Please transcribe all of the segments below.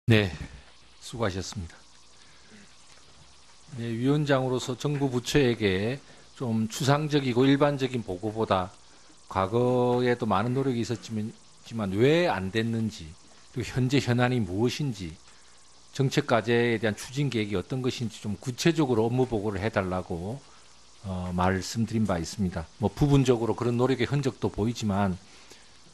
네, 수고하셨습니다. 네, 위원장으로서 정부 부처에게 좀 추상적이고 일반적인 보고보다 과거에도 많은 노력이 있었지만 왜 안 됐는지, 또 현재 현안이 무엇인지, 정책 과제에 대한 추진 계획이 어떤 것인지 좀 구체적으로 업무 보고를 해달라고 말씀드린 바 있습니다. 뭐 부분적으로 그런 노력의 흔적도 보이지만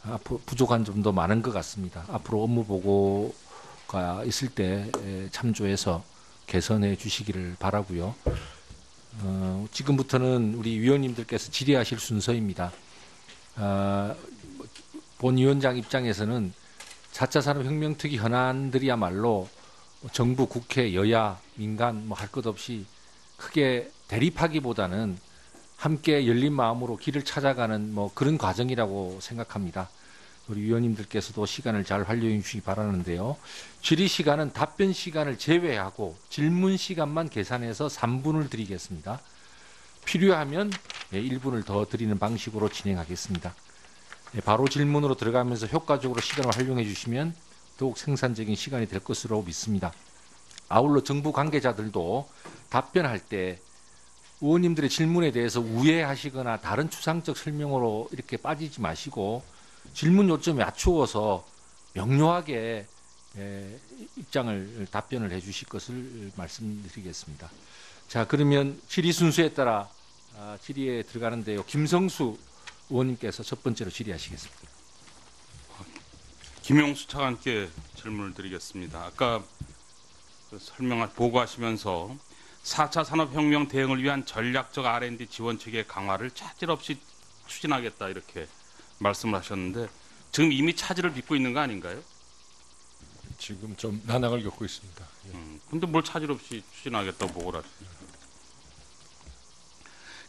앞으로 부족한 점도 많은 것 같습니다. 앞으로 업무 보고가 있을 때 참조해서 개선해 주시기를 바라고요. 지금부터는 우리 위원님들께서 질의하실 순서입니다. 본 위원장 입장에서는 4차 산업혁명특위 현안들이야말로 정부, 국회, 여야, 민간 뭐 할 것 없이 크게 대립하기보다는 함께 열린 마음으로 길을 찾아가는 뭐 그런 과정이라고 생각합니다. 우리 위원님들께서도 시간을 잘 활용해 주시기 바라는데요. 질의 시간은 답변 시간을 제외하고 질문 시간만 계산해서 3분을 드리겠습니다. 필요하면 1분을 더 드리는 방식으로 진행하겠습니다. 바로 질문으로 들어가면서 효과적으로 시간을 활용해 주시면 더욱 생산적인 시간이 될 것으로 믿습니다. 아울러 정부 관계자들도 답변할 때 의원님들의 질문에 대해서 우회하시거나 다른 추상적 설명으로 이렇게 빠지지 마시고 질문 요점에 맞추어서 명료하게 입장을 답변을 해 주실 것을 말씀드리겠습니다. 자, 그러면 질의 순서에 따라 질의에 들어가는데요. 김성수 의원님께서 첫 번째로 질의하시겠습니다. 김용수 차관께 질문을 드리겠습니다. 아까 보고하시면서 4차 산업혁명 대응을 위한 전략적 R&D 지원 체계 강화를 차질 없이 추진하겠다 이렇게 말씀을 하셨는데 지금 이미 차질을 빚고 있는 거 아닌가요? 지금 좀 난항을 겪고 있습니다. 근데 뭘 차질 없이 추진하겠다고 보고를 하시죠.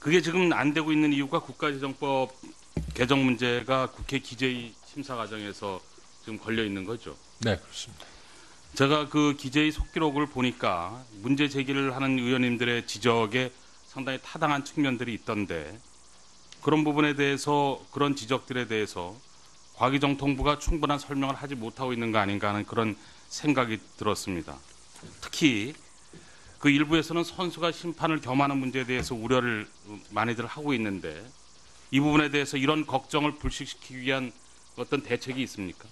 그게 지금 안 되고 있는 이유가 국가재정법 개정 문제가 국회 기재위 심사 과정에서 지금 걸려 있는 거죠. 네, 그렇습니다. 제가 그 기재위 속기록을 보니까 문제 제기를 하는 의원님들의 지적에 상당히 타당한 측면들이 있던데 그런 부분에 대해서 그런 지적들에 대해서 과기정통부가 충분한 설명을 하지 못하고 있는 거 아닌가 하는 그런 생각이 들었습니다. 특히 그 일부에서는 선수가 심판을 겸하는 문제에 대해서 우려를 많이들 하고 있는데 이 부분에 대해서 이런 걱정을 불식시키기 위한 어떤 대책이 있습니까?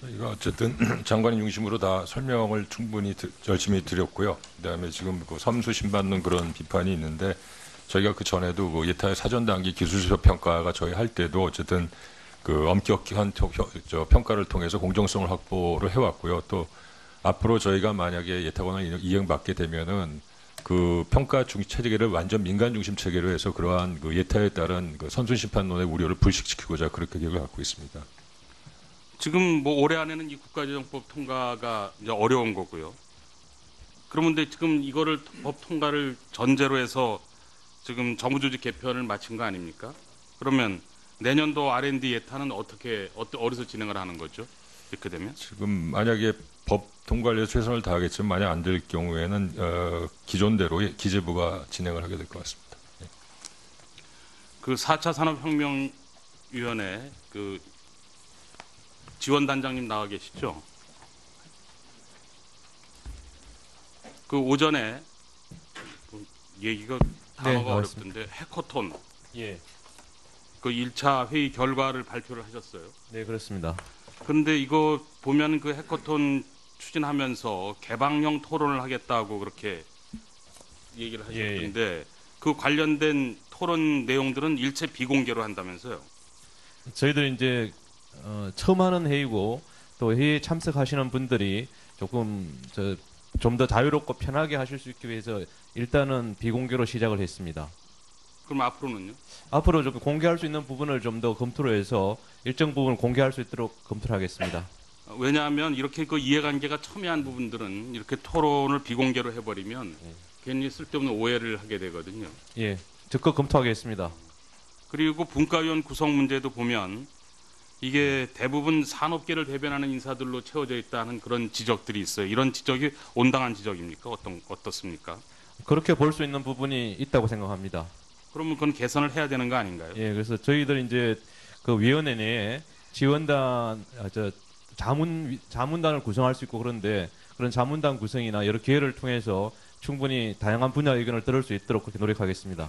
저희가 어쨌든 장관님 중심으로 다 설명을 충분히 열심히 드렸고요. 그다음에 지금 그 섬수 심받는 그런 비판이 있는데 저희가 그 전에도 그 예타의 사전 단계 기술수업 평가가 저희 할 때도 어쨌든 그 엄격한 평가를 통해서 공정성을 확보를 해왔고요. 또 앞으로 저희가 만약에 예타권을 이행받게 되면은 그 평가 체계를 완전 민간 중심 체계로 해서 그러한 그 예타에 따른 그 선순 심판론의 우려를 불식시키고자 그렇게 계획을 갖고 있습니다. 지금 뭐 올해 안에는 이 국가재정법 통과가 이제 어려운 거고요. 그러면 지금 이거를 법 통과를 전제로 해서 지금 정부조직 개편을 마친 거 아닙니까? 그러면 내년도 R&D 예타는 어디서 진행을 하는 거죠? 이렇게 되면? 지금 만약에 법 통과를 위해서 최선을 다하겠지만 만약 안 될 경우에는 기존대로 기재부가 진행을 하게 될 것 같습니다. 네. 그 4차 산업혁명위원회 그 지원단장님 나와 계시죠? 그 오전에 얘기가 단어가 어렵던데 해커톤. 예. 그 1차 회의 결과를 발표를 하셨어요. 네, 그렇습니다. 그런데 이거 보면 그 해커톤 추진하면서 개방형 토론을 하겠다고 그렇게 얘기를 하셨는데 그 관련된 토론 내용들은 일체 비공개로 한다면서요? 저희들이 이제 처음 하는 회의고 또 회의에 참석하시는 분들이 조금 좀 더 자유롭고 편하게 하실 수 있기 위해서 일단은 비공개로 시작을 했습니다. 그럼 앞으로는요? 앞으로 좀 공개할 수 있는 부분을 좀 더 검토를 해서 일정 부분을 공개할 수 있도록 검토를 하겠습니다. 왜냐하면 이렇게 그 이해관계가 첨예한 부분들은 이렇게 토론을 비공개로 해버리면 괜히 쓸데없는 오해를 하게 되거든요. 예, 적극 검토하겠습니다. 그리고 분과위원 구성 문제도 보면 이게 대부분 산업계를 대변하는 인사들로 채워져 있다는 그런 지적들이 있어요. 이런 지적이 온당한 지적입니까? 어떻습니까? 그렇게 볼 수 있는 부분이 있다고 생각합니다. 그러면 그건 개선을 해야 되는 거 아닌가요? 예, 그래서 저희들 이제 그 위원회 내에 지원단 자문단을 구성할 수 있고 그런데 그런 자문단 구성이나 여러 기회를 통해서 충분히 다양한 분야 의견을 들을 수 있도록 그렇게 노력하겠습니다.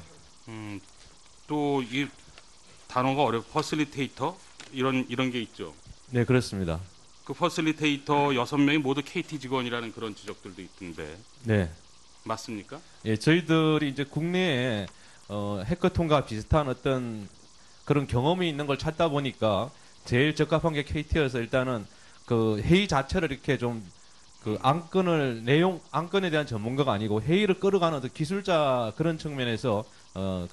또 이 단어가 퍼실리테이터 이런 게 있죠. 네, 그렇습니다. 그 퍼실리테이터 6명이 모두 KT 직원이라는 그런 지적들도 있던데 네. 맞습니까? 예, 저희들이 이제 국내에 해커톤과 비슷한 어떤 그런 경험이 있는 걸 찾다 보니까 제일 적합한 게 KT여서 일단은 그 회의 자체를 이렇게 좀 그 안건에 대한 전문가가 아니고 회의를 끌어가는 어떤 기술자 그런 측면에서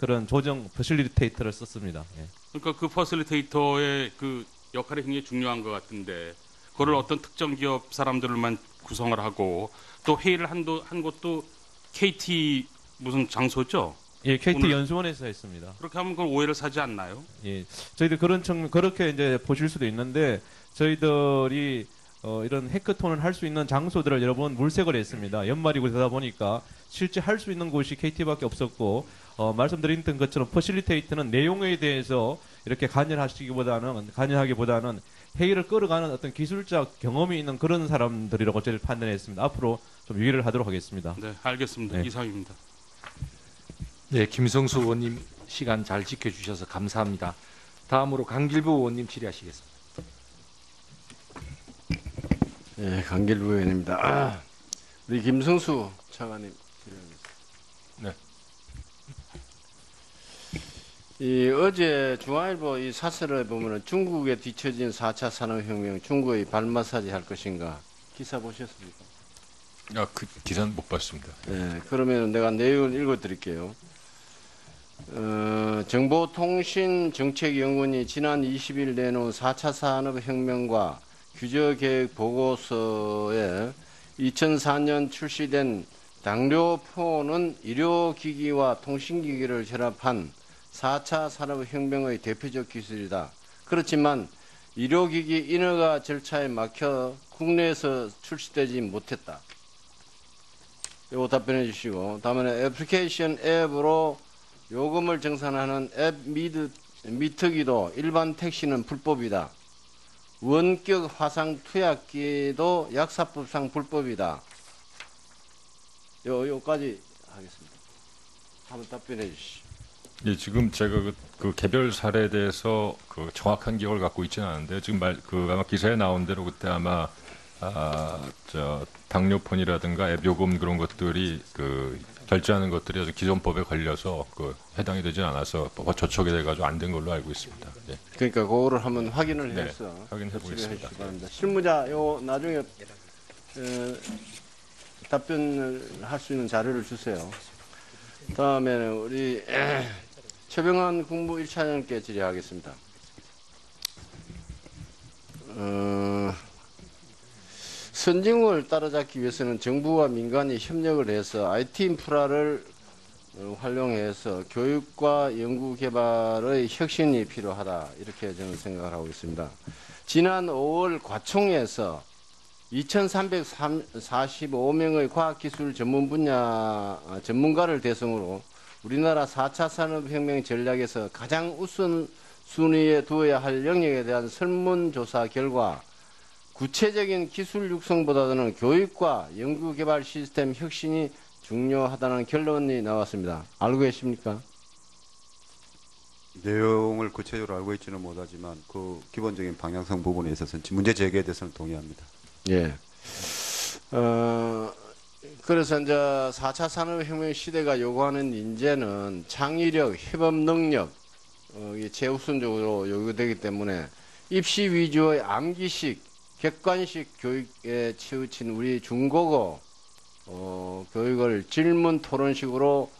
그런 조정 퍼실리테이터를 썼습니다. 예. 그러니까 그 퍼실리테이터의 그 역할이 굉장히 중요한 것 같은데 그걸 어떤 특정 기업 사람들만 구성을 하고 또 회의를 한 곳도 KT 무슨 장소죠? 예, KT 오늘- 연수원에서 했습니다. 그렇게 하면 그걸 오해를 사지 않나요? 예, 저희들 그런 측면 그렇게 이제 보실 수도 있는데 저희들이 이런 해커톤을 할 수 있는 장소들을 여러 번 물색을 했습니다. 연말이고 되다 보니까 실제 할 수 있는 곳이 KT밖에 없었고 말씀드린 것처럼 퍼실리테이터는 내용에 대해서 이렇게 관여하기보다는 회의를 끌어가는 어떤 기술적 경험이 있는 그런 사람들이라고 저희를 판단했습니다. 앞으로 좀 유의를 하도록 하겠습니다. 네, 알겠습니다. 네. 이상입니다. 네, 김성수 의원님 시간 잘 지켜주셔서 감사합니다. 다음으로 강길부 의원님 질의하시겠습니다. 예, 강길부 의원입니다. 우리 김성수 차관님 질의하겠습니다. 네. 이 어제 중앙일보 이 사설에 보면은 중국에 뒤처진 4차 산업혁명, 중국의 발마사지 할 것인가 기사 보셨습니까? 그 기사는 못 봤습니다. 예, 그러면 내가 내용을 읽어드릴게요. 정보통신정책연구원이 지난 20일 내놓은 4차 산업혁명과 규제계획 보고서에 2004년 출시된 당뇨포는 의료기기와 통신기기를 결합한 4차 산업혁명의 대표적 기술이다. 그렇지만 의료기기 인허가 절차에 막혀 국내에서 출시되지 못했다. 이거 답변해 주시고, 다음에 애플리케이션 앱으로 요금을 정산하는 앱 미터기도 일반 택시는 불법이다. 원격 화상 투약기도 약사법상 불법이다. 요까지 하겠습니다. 한번 답변해 주시죠. 예, 지금 제가 그 개별 사례에 대해서 그 정확한 기억을 갖고 있지는 않은데 지금 아마 기사에 나온 대로 그때 아마 당뇨폰이라든가 앱 요금 그런 것들이 그 결제하는 것들이 아주 기존법에 걸려서 그 해당이 되지 않아서 저촉이 돼가지고 안 된 걸로 알고 있습니다. 예. 그러니까 그거를 한번 확인을 네, 해서 확인해 보겠습니다. 해주시기 바랍니다. 실무자 요 나중에 답변을 할 수 있는 자료를 주세요. 다음에는 우리 최병환 국무 1차장님께 질의하겠습니다. 선진국을 따라잡기 위해서는 정부와 민간이 협력을 해서 IT 인프라를 활용해서 교육과 연구개발의 혁신이 필요하다. 이렇게 저는 생각을 하고 있습니다. 지난 5월 과총에서 2,345명의 과학기술 전문 분야 전문가를 대상으로 우리나라 4차 산업혁명 전략에서 가장 우선순위에 두어야 할 영역에 대한 설문조사 결과 구체적인 기술 육성보다는 교육과 연구개발 시스템 혁신이 중요하다는 결론이 나왔습니다. 알고 계십니까? 내용을 구체적으로 알고 있지는 못하지만 그 기본적인 방향성 부분에 있어서는 문제 제기에 대해서는 동의합니다. 예. 그래서 이제 4차 산업혁명 시대가 요구하는 인재는 창의력, 협업 능력, 이게 최우선적으로 요구되기 때문에 입시 위주의 암기식, 객관식 교육에 치우친 우리 중고고 교육을 질문 토론식으로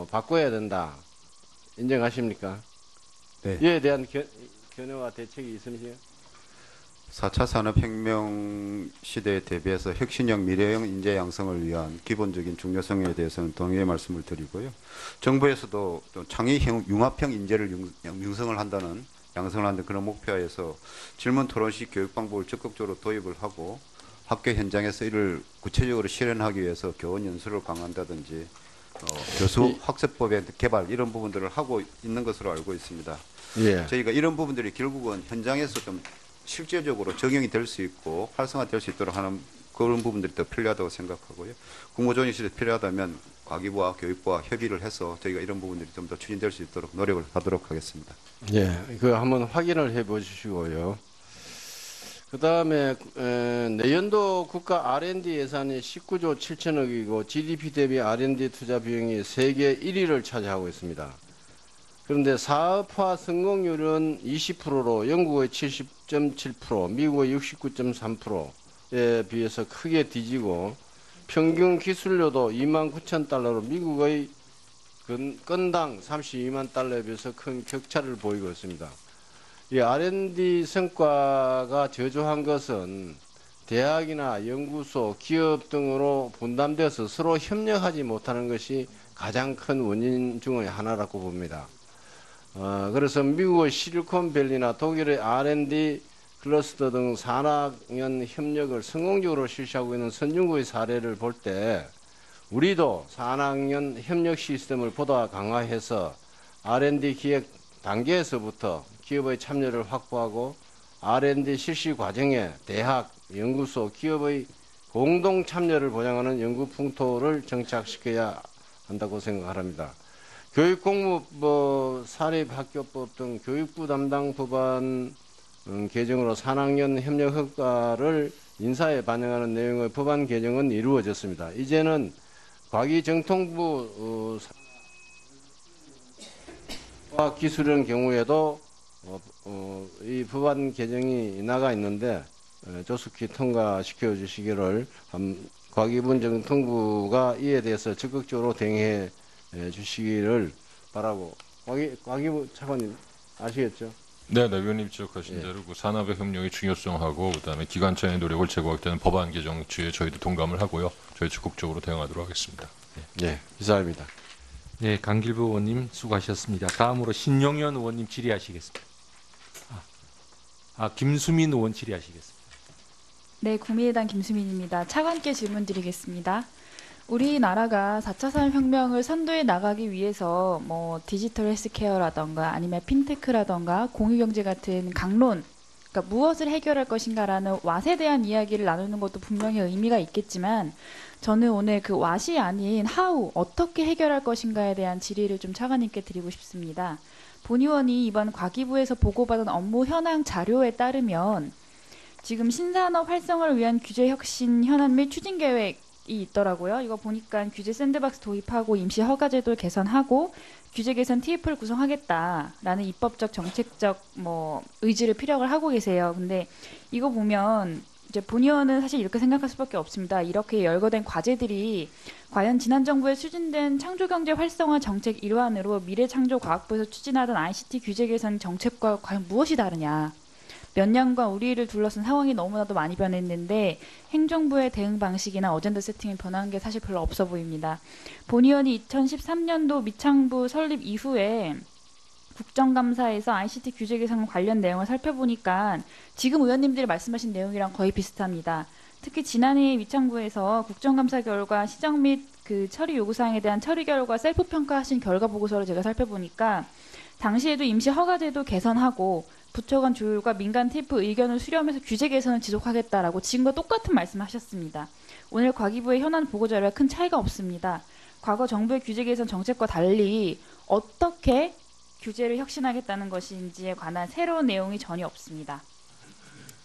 바꿔야 된다. 인정하십니까? 네. 이에 대한 견해와 대책이 있으세요? 4차 산업혁명 시대에 대비해서 혁신형 미래형 인재 양성을 위한 기본적인 중요성에 대해서는 동의의 말씀을 드리고요. 정부에서도 또 창의형 융합형 인재를 양성을 한다는 그런 목표에서 질문 토론식 교육 방법을 적극적으로 도입을 하고 학교 현장에서 이를 구체적으로 실현하기 위해서 교원 연수를 강화한다든지 교수 학습법의 개발 이런 부분들을 하고 있는 것으로 알고 있습니다. 예. 저희가 이런 부분들이 결국은 현장에서 좀 실제적으로 적용이 될 수 있고 활성화될 수 있도록 하는 그런 부분들이 더 필요하다고 생각하고요. 국무조정 시대 필요하다면 과기부와 교육부와 협의를 해서 저희가 이런 부분들이 좀 더 추진될 수 있도록 노력을 하도록 하겠습니다. 예, 그 한번 확인을 해 보시고요. 그 다음에 내년도 국가 R&D 예산이 19조 7천억이고 GDP 대비 R&D 투자 비용이 세계 1위를 차지하고 있습니다. 그런데 사업화 성공률은 20%로 영국의 70.7%, 미국의 69.3%에 비해서 크게 뒤지고 평균 기술료도 29,000달러로 미국의 건당 32만 달러에 비해서 큰 격차를 보이고 있습니다. 이 R&D 성과가 저조한 것은 대학이나 연구소, 기업 등으로 분담되어서 서로 협력하지 못하는 것이 가장 큰 원인 중의 하나라고 봅니다. 그래서 미국의 실리콘밸리나 독일의 R&D 클러스터 등 산학연 협력을 성공적으로 실시하고 있는 선진국의 사례를 볼 때 우리도 산학연 협력 시스템을 보다 강화해서 R&D 기획 단계에서부터 기업의 참여를 확보하고 R&D 실시 과정에 대학, 연구소, 기업의 공동 참여를 보장하는 연구 풍토를 정착시켜야 한다고 생각합니다. 교육공무법, 사립학교법 등 교육부 담당 법안 개정으로 산학연 협력 효과를 인사에 반영하는 내용의 법안 개정은 이루어졌습니다. 이제는 과기정통부 기술의 경우에도 이 법안 개정이 나가 있는데 조속히 통과시켜 주시기를 과기정통부가 이에 대해서 적극적으로 대응해 주시기를 바라고. 과기부 차관님 아시겠죠? 네, 위원님 지적하신 대로 그 산업의 협력의 중요성하고 그다음에 기관차의 노력을 제고하겠다는 법안 개정 주에 저희도 동감을 하고요. 저희 적극적으로 대응하도록 하겠습니다. 네, 이상입니다. 네, 강길부 의원님 수고하셨습니다. 다음으로 신용현 의원님 질의하시겠습니다. 김수민 의원 질의하시겠습니다. 네, 국민의당 김수민입니다. 차관께 질문 드리겠습니다. 우리나라가 4차 산업혁명을 선도해 나가기 위해서 뭐 디지털 헬스케어라던가 아니면 핀테크라던가 공유경제 같은 강론, 그러니까 무엇을 해결할 것인가라는 왓에 대한 이야기를 나누는 것도 분명히 의미가 있겠지만 저는 오늘 그 왓이 아닌 how, 어떻게 해결할 것인가에 대한 질의를 좀 차관님께 드리고 싶습니다. 본 의원이 이번 과기부에서 보고받은 업무 현황 자료에 따르면 지금 신산업 활성화를 위한 규제 혁신 현안 및 추진 계획 이 있더라고요. 이거 보니까 규제 샌드박스 도입하고 임시 허가제도 개선하고 규제 개선 TF를 구성하겠다라는 입법적 정책적 의지를 피력을 하고 계세요. 근데 이거 보면 이제 본 의원은 사실 이렇게 생각할 수밖에 없습니다. 이렇게 열거된 과제들이 과연 지난 정부에 추진된 창조경제 활성화 정책 일환으로 미래창조과학부에서 추진하던 ICT 규제 개선 정책과 과연 무엇이 다르냐. 몇 년간 우리를 둘러싼 상황이 너무나도 많이 변했는데 행정부의 대응 방식이나 어젠다 세팅이 변한 게 사실 별로 없어 보입니다. 본 의원이 2013년도 미창부 설립 이후에 국정감사에서 ICT 규제 개선 관련 내용을 살펴보니까 지금 의원님들이 말씀하신 내용이랑 거의 비슷합니다. 특히 지난해 미창부에서 국정감사 결과 시정 및 그 처리 요구사항에 대한 처리 결과 셀프 평가하신 결과 보고서를 제가 살펴보니까 당시에도 임시 허가제도 개선하고 부처 간 조율과 민간 TF 의견을 수렴해서 규제 개선을 지속하겠다라고 지금과 똑같은 말씀하셨습니다. 오늘 과기부의 현안 보고자료와 큰 차이가 없습니다. 과거 정부의 규제 개선 정책과 달리 어떻게 규제를 혁신하겠다는 것인지에 관한 새로운 내용이 전혀 없습니다.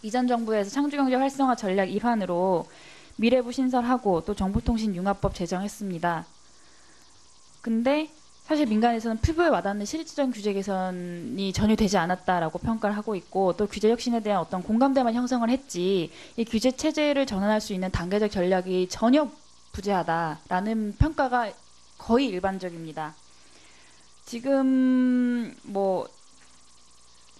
이전 정부에서 창조경제 활성화 전략 일환으로 미래부 신설하고 또 정보통신융합법 제정했습니다. 근데 사실 민간에서는 피부에 와닿는 실질적인 규제 개선이 전혀 되지 않았다라고 평가를 하고 있고 또 규제 혁신에 대한 어떤 공감대만 형성을 했지 이 규제 체제를 전환할 수 있는 단계적 전략이 전혀 부재하다라는 평가가 거의 일반적입니다. 지금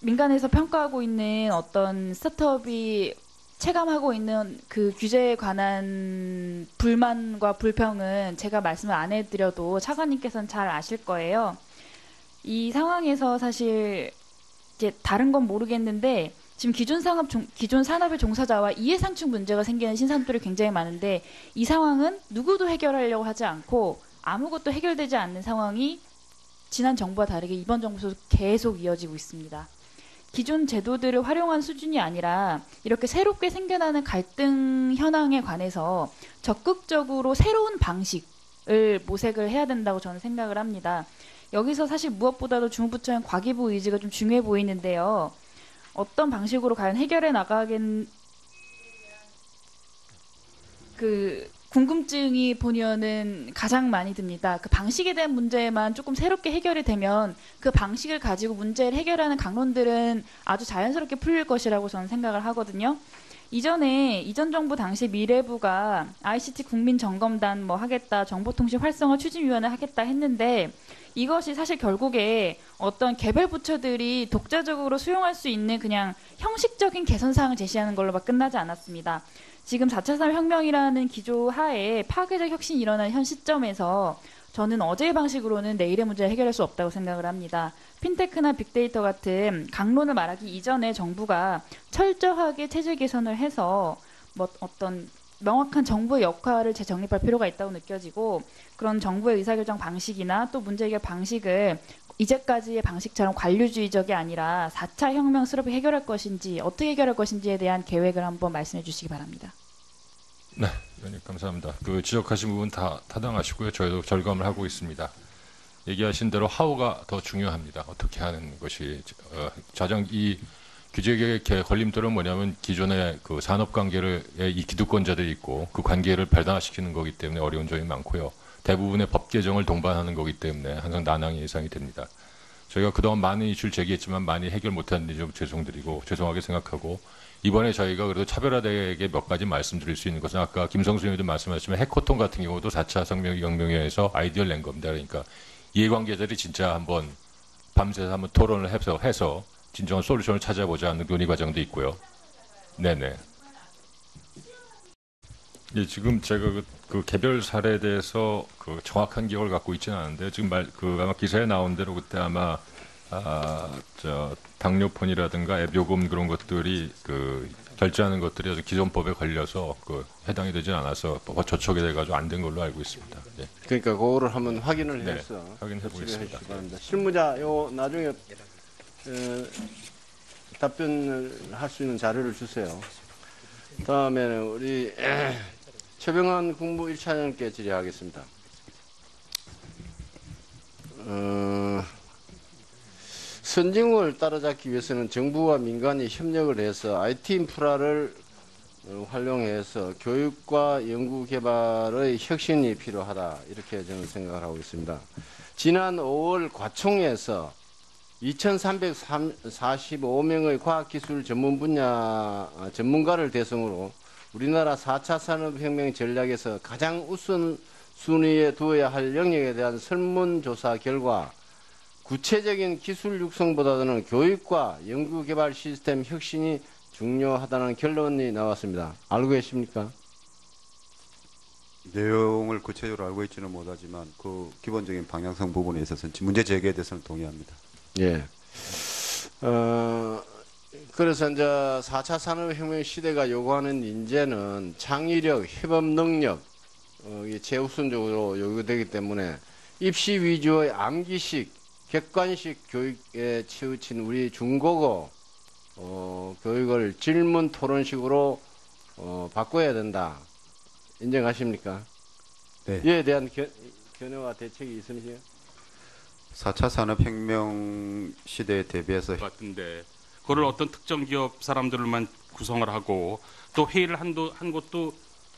민간에서 평가하고 있는 어떤 스타트업이 체감하고 있는 그 규제에 관한 불만과 불평은 제가 말씀을 안 해드려도 차관님께서는 잘 아실 거예요. 이 상황에서 사실 이제 다른 건 모르겠는데 지금 기존 산업의 종사자와 이해상충 문제가 생기는 신산업들이 굉장히 많은데 이 상황은 누구도 해결하려고 하지 않고 아무것도 해결되지 않는 상황이 지난 정부와 다르게 이번 정부에서 계속 이어지고 있습니다. 기존 제도들을 활용한 수준이 아니라 이렇게 새롭게 생겨나는 갈등 현황에 관해서 적극적으로 새로운 방식을 모색을 해야 된다고 저는 생각을 합니다. 여기서 사실 무엇보다도 중부처의 과기부 의지가 좀 중요해 보이는데요. 어떤 방식으로 과연 해결해 나가겠 궁금증이 본의원은 가장 많이 듭니다. 그 방식에 대한 문제만 조금 새롭게 해결이 되면 그 방식을 가지고 문제를 해결하는 강론들은 아주 자연스럽게 풀릴 것이라고 저는 생각을 하거든요. 이전 정부 당시 미래부가 ICT 국민점검단 뭐 하겠다, 정보통신 활성화 추진위원회 하겠다 했는데 이것이 사실 결국에 어떤 개별 부처들이 독자적으로 수용할 수 있는 그냥 형식적인 개선사항을 제시하는 걸로만 끝나지 않았습니다. 지금 4차 산업혁명이라는 기조 하에 파괴적 혁신이 일어난 현 시점에서 저는 어제의 방식으로는 내일의 문제를 해결할 수 없다고 생각을 합니다. 핀테크나 빅데이터 같은 강론을 말하기 이전에 정부가 철저하게 체질 개선을 해서 뭐 어떤 명확한 정부의 역할을 재정립할 필요가 있다고 느껴지고 그런 정부의 의사결정 방식이나 또 문제 해결 방식을 이제까지의 방식처럼 관료주의적이 아니라 4차 혁명스럽게 해결할 것인지 어떻게 해결할 것인지에 대한 계획을 한번 말씀해 주시기 바랍니다. 네, 의원님 감사합니다. 그 지적하신 부분 다 타당하시고요. 저희도 절감을 하고 있습니다. 얘기하신 대로 하우가 더 중요합니다. 어떻게 하는 것이 이 규제개혁의 걸림돌은 뭐냐면 기존의 그 산업관계를 이 기득권자들이 있고 그 관계를 발달시키는 거기 때문에 어려운 점이 많고요. 대부분의 법 개정을 동반하는 거기 때문에 항상 난항이 예상이 됩니다. 저희가 그동안 많은 이슈를 제기했지만 많이 해결 못한 데 좀 죄송하게 생각하고 이번에 저희가 그래도 차별화되게 몇 가지 말씀드릴 수 있는 것은 아까 김성수 의원도 말씀하셨지만 해커톤 같은 경우도 4차 혁명위원회에서 아이디어를 낸 겁니다. 그러니까 이해관계자들이 진짜 한번 밤새서 한번 토론을 해서 진정한 솔루션을 찾아보자는 논의 과정도 있고요. 네네. 예, 지금 제가 그 개별 사례에 대해서 그 정확한 기억을 갖고 있지는 않은데 지금 아마 기사에 나온 대로 그때 아마 당뇨폰이라든가 앱요금 그런 것들이 그 결제하는 것들이 아주 기존법에 걸려서 그 해당이 되지 않아서 저촉이 돼가지고 안 된 걸로 알고 있습니다. 예. 그러니까 그거를 한번 확인을 네, 해서 확인해 보겠습니다. 실무자 요 나중에 답변을 할 수 있는 자료를 주세요. 다음에는 우리 최병환 국무 1차장님께 질의하겠습니다. 선진국을 따라잡기 위해서는 정부와 민간이 협력을 해서 IT 인프라를 활용해서 교육과 연구개발의 혁신이 필요하다. 이렇게 저는 생각을 하고 있습니다. 지난 5월 과총에서 2,345명의 과학기술 전문 분야 전문가를 대상으로 우리나라 4차 산업혁명 전략에서 가장 우선순위에 두어야 할 영역에 대한 설문조사 결과 구체적인 기술 육성보다는 교육과 연구개발 시스템 혁신이 중요하다는 결론이 나왔습니다. 알고 계십니까? 내용을 구체적으로 알고 있지는 못하지만 그 기본적인 방향성 부분에 있어서는 문제 제기에 대해서는 동의합니다. 예. 그래서 이제 4차 산업혁명 시대가 요구하는 인재는 창의력, 협업 능력, 이게 최우선적으로 요구되기 때문에 입시 위주의 암기식, 객관식 교육에 치우친 우리 중고고 교육을 질문 토론식으로 바꿔야 된다. 인정하십니까? 네. 이에 대한 견해와 대책이 있으세요? 4차 산업혁명 시대에 대비해서 같은데 그걸 어떤 특정 기업 사람들만 구성을 하고 또 회의를 한 곳도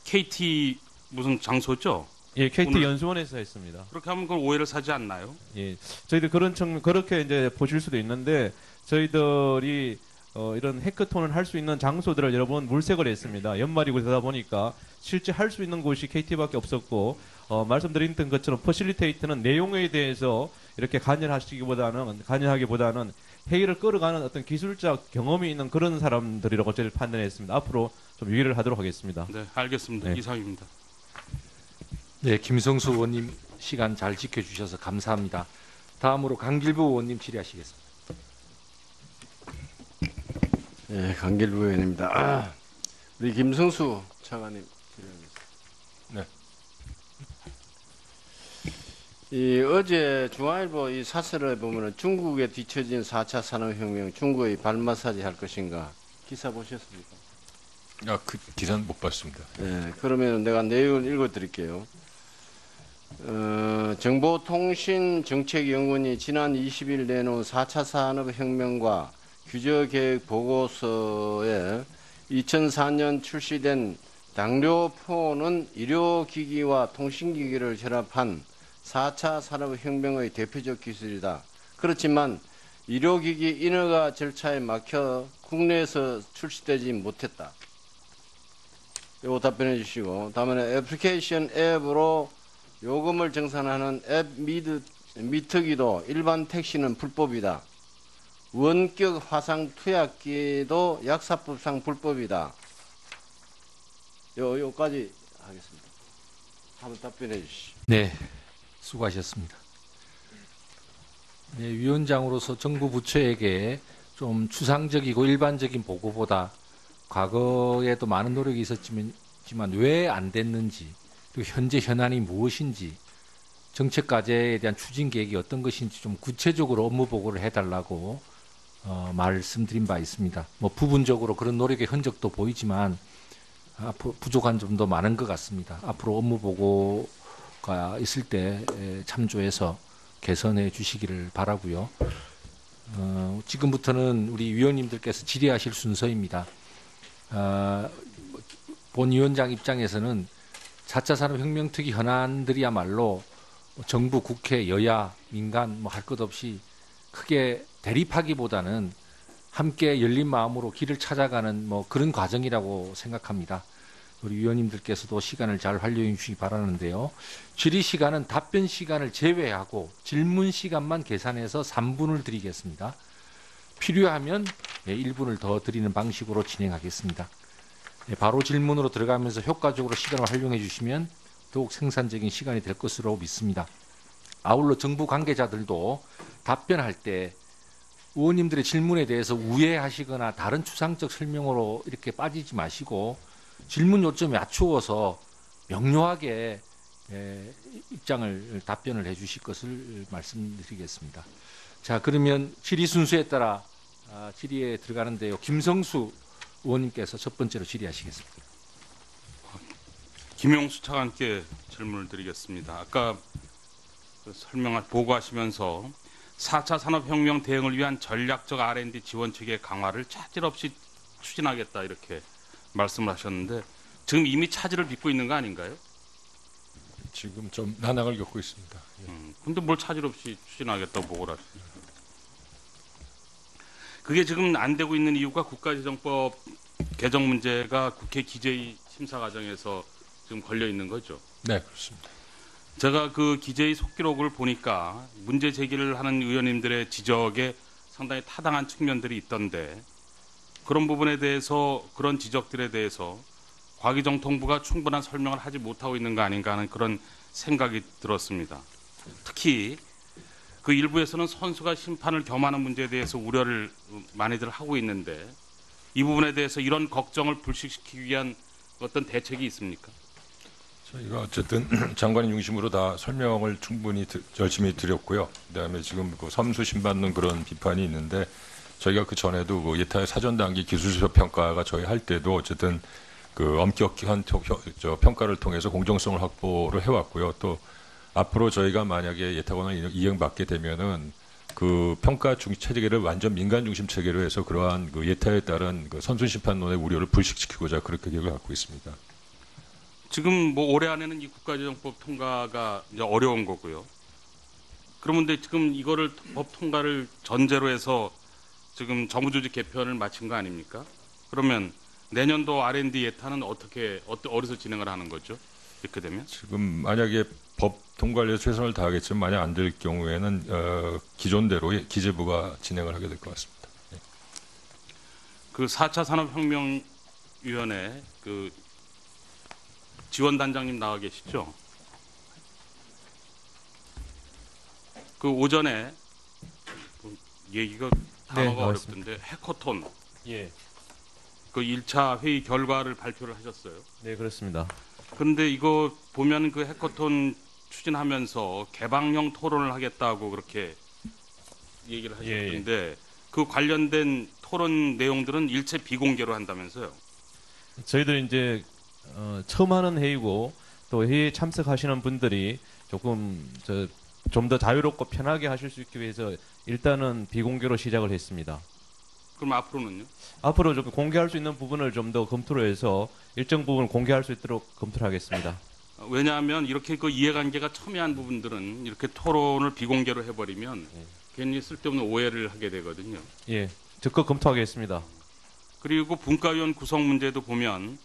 KT 무슨 장소죠? 예, KT 오늘- 연수원에서 했습니다. 그렇게 하면 그걸 오해를 사지 않나요? 예, 저희들 그런 측면 그렇게 이제 보실 수도 있는데 저희들이 이런 해커톤을 할 수 있는 장소들을 여러 번 물색을 했습니다. 연말이고 그러다 보니까 실제 할 수 있는 곳이 KT밖에 없었고 말씀드린 것처럼 퍼실리테이트는 내용에 대해서 이렇게 간여하기보다는 회의를 끌어가는 어떤 기술적 경험이 있는 그런 사람들이라고 저희를 판단했습니다. 앞으로 좀 유의를 하도록 하겠습니다. 네, 알겠습니다. 네. 이상입니다. 네, 김성수 의원님 시간 잘 지켜주셔서 감사합니다. 다음으로 강길부 의원님 질의하시겠습니다. 예, 강길부 의원입니다. 우리 김성수 차관님 질의하겠습니다. 네. 이 어제 중앙일보 이 사설에 보면은 중국에 뒤처진 4차 산업혁명, 중국의 발마사지 할 것인가 기사 보셨습니까? 그 기사는 못 봤습니다. 네, 그러면 내가 내용을 읽어드릴게요. 정보통신정책연구원이 지난 20일 내놓은 4차 산업혁명과 규제계획 보고서에 2004년 출시된 당뇨포는 의료기기와 통신기기를 결합한 4차 산업혁명의 대표적 기술이다. 그렇지만 의료기기 인허가 절차에 막혀 국내에서 출시되지 못했다. 요거 답변해 주시고, 다음에 애플리케이션 앱으로 요금을 정산하는 앱 미터기도 일반 택시는 불법이다. 원격 화상 투약기도 약사법상 불법이다. 요까지 하겠습니다. 한번 답변해 주시죠. 네, 수고하셨습니다. 네, 위원장으로서 정부 부처에게 좀 추상적이고 일반적인 보고보다 과거에도 많은 노력이 있었지만 왜 안 됐는지, 그리고 현재 현안이 무엇인지, 정책 과제에 대한 추진 계획이 어떤 것인지 좀 구체적으로 업무 보고를 해달라고 말씀드린 바 있습니다. 뭐 부분적으로 그런 노력의 흔적도 보이지만 앞으로 부족한 점도 많은 것 같습니다. 앞으로 업무 보고가 있을 때 참조해서 개선해 주시기를 바라고요. 지금부터는 우리 위원님들께서 질의하실 순서입니다. 본 위원장 입장에서는 4차 산업혁명 특위 현안들이야말로 정부, 국회, 여야, 민간 뭐 할 것 없이 크게 대립하기보다는 함께 열린 마음으로 길을 찾아가는 뭐 그런 과정이라고 생각합니다. 우리 위원님들께서도 시간을 잘 활용해 주시기 바라는데요. 질의 시간은 답변 시간을 제외하고 질문 시간만 계산해서 3분을 드리겠습니다. 필요하면 1분을 더 드리는 방식으로 진행하겠습니다. 바로 질문으로 들어가면서 효과적으로 시간을 활용해 주시면 더욱 생산적인 시간이 될 것으로 믿습니다. 아울러 정부 관계자들도 답변할 때 의원님들의 질문에 대해서 우회하시거나 다른 추상적 설명으로 이렇게 빠지지 마시고 질문 요점에 맞추어서 명료하게 입장을 답변을 해 주실 것을 말씀드리겠습니다. 자, 그러면 질의 순서에 따라 질의에 들어가는데요. 김성수 의원님께서 첫 번째로 질의하시겠습니다. 김용수 차관께 질문을 드리겠습니다. 아까 보고하시면서 4차 산업혁명 대응을 위한 전략적 R&D 지원 체계 강화를 차질 없이 추진하겠다 이렇게 말씀을 하셨는데 지금 이미 차질을 빚고 있는 거 아닌가요? 지금 좀 난항을 겪고 있습니다. 근데 뭘 차질 없이 추진하겠다고 보고를 하십니까? 그게 지금 안 되고 있는 이유가 국가재정법 개정 문제가 국회 기재위 심사 과정에서 지금 걸려 있는 거죠. 네, 그렇습니다. 제가 그 기재위 속기록을 보니까 문제 제기를 하는 의원님들의 지적에 상당히 타당한 측면들이 있던데 그런 부분에 대해서 그런 지적들에 대해서 과기정통부가 충분한 설명을 하지 못하고 있는 거 아닌가 하는 그런 생각이 들었습니다. 특히 그 일부에서는 선수가 심판을 겸하는 문제에 대해서 우려를 많이들 하고 있는데 이 부분에 대해서 이런 걱정을 불식시키기 위한 어떤 대책이 있습니까? 저희가 어쨌든 장관님 중심으로 다 설명을 충분히 열심히 드렸고요. 그다음에 지금 그 섬수 심받는 그런 비판이 있는데 저희가 그 전에도 그 예타의 사전 단계 기술수업 평가가 저희 할 때도 어쨌든 그 엄격한 평가를 통해서 공정성을 확보를 해왔고요. 또 앞으로 저희가 만약에 예타권을 이행받게 되면은 그 평가 체계를 완전 민간 중심 체계로 해서 그러한 그 예타에 따른 그 선순 심판론의 우려를 불식시키고자 그렇게 계획을 갖고 있습니다. 지금 뭐 올해 안에는 이 국가재정법 통과가 이제 어려운 거고요. 그런데 지금 이거를 법 통과를 전제로 해서 지금 정부조직 개편을 마친 거 아닙니까? 그러면 내년도 R&D 예타는 어디서 진행을 하는 거죠? 이렇게 되면? 지금 만약에 법 통과를 위해서 최선을 다하겠지만 만약 안 될 경우에는 기존대로 기재부가 진행을 하게 될 것 같습니다. 네. 그 4차 산업혁명위원회 그 지원단장님 나와 계시죠? 그 오전에 얘기가 단어가 어렵던데 해커톤 예. 그 1차 회의 결과를 발표를 하셨어요. 네, 그렇습니다. 그런데 이거 보면 그 해커톤 추진하면서 개방형 토론을 하겠다고 그렇게 얘기를 하셨는데 그 관련된 토론 내용들은 일체 비공개로 한다면서요? 저희들이 이제 처음 하는 회의고 또 회의에 참석하시는 분들이 조금 좀 더 자유롭고 편하게 하실 수 있기 위해서 일단은 비공개로 시작을 했습니다. 그럼 앞으로는요? 앞으로 좀 공개할 수 있는 부분을 좀 더 검토를 해서 일정 부분을 공개할 수 있도록 검토를 하겠습니다. 왜냐하면 이렇게 그 이해관계가 첨예한 부분들은 이렇게 토론을 비공개로 해버리면 괜히 쓸데없는 오해를 하게 되거든요. 예, 적극 검토하겠습니다. 그리고 분과위원 구성 문제도 보면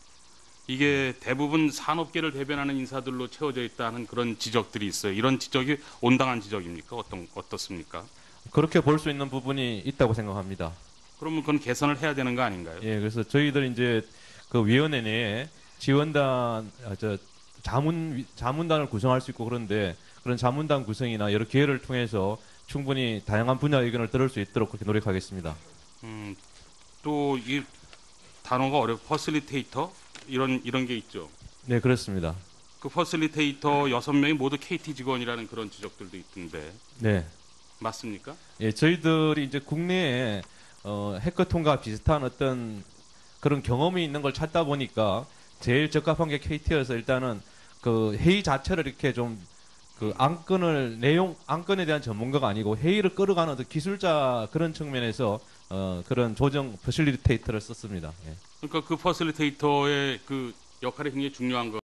이게 대부분 산업계를 대변하는 인사들로 채워져 있다는 그런 지적들이 있어요. 이런 지적이 온당한 지적입니까? 어떻습니까? 그렇게 볼 수 있는 부분이 있다고 생각합니다. 그러면 그건 개선을 해야 되는 거 아닌가요? 예, 그래서 저희들 이제 그 위원회 내에 지원단, 자문단을 구성할 수 있고 그런데 그런 자문단 구성이나 여러 기회를 통해서 충분히 다양한 분야 의견을 들을 수 있도록 그렇게 노력하겠습니다. 또 이 단어가 퍼실리테이터 이런 게 있죠. 네, 그렇습니다. 그 퍼실리테이터 6명이 모두 KT 직원이라는 그런 지적들도 있던데 네. 맞습니까? 예, 저희들이 이제 국내에 해커톤과 비슷한 어떤 그런 경험이 있는 걸 찾다 보니까 제일 적합한 게 KT여서 일단은 그 회의 자체를 이렇게 좀 그 안건에 대한 전문가가 아니고 회의를 끌어가는 어떤 기술자 그런 측면에서 그런 조정 퍼실리테이터를 썼습니다. 예. 그러니까 그 퍼실리테이터의 그 역할이 굉장히 중요한 거.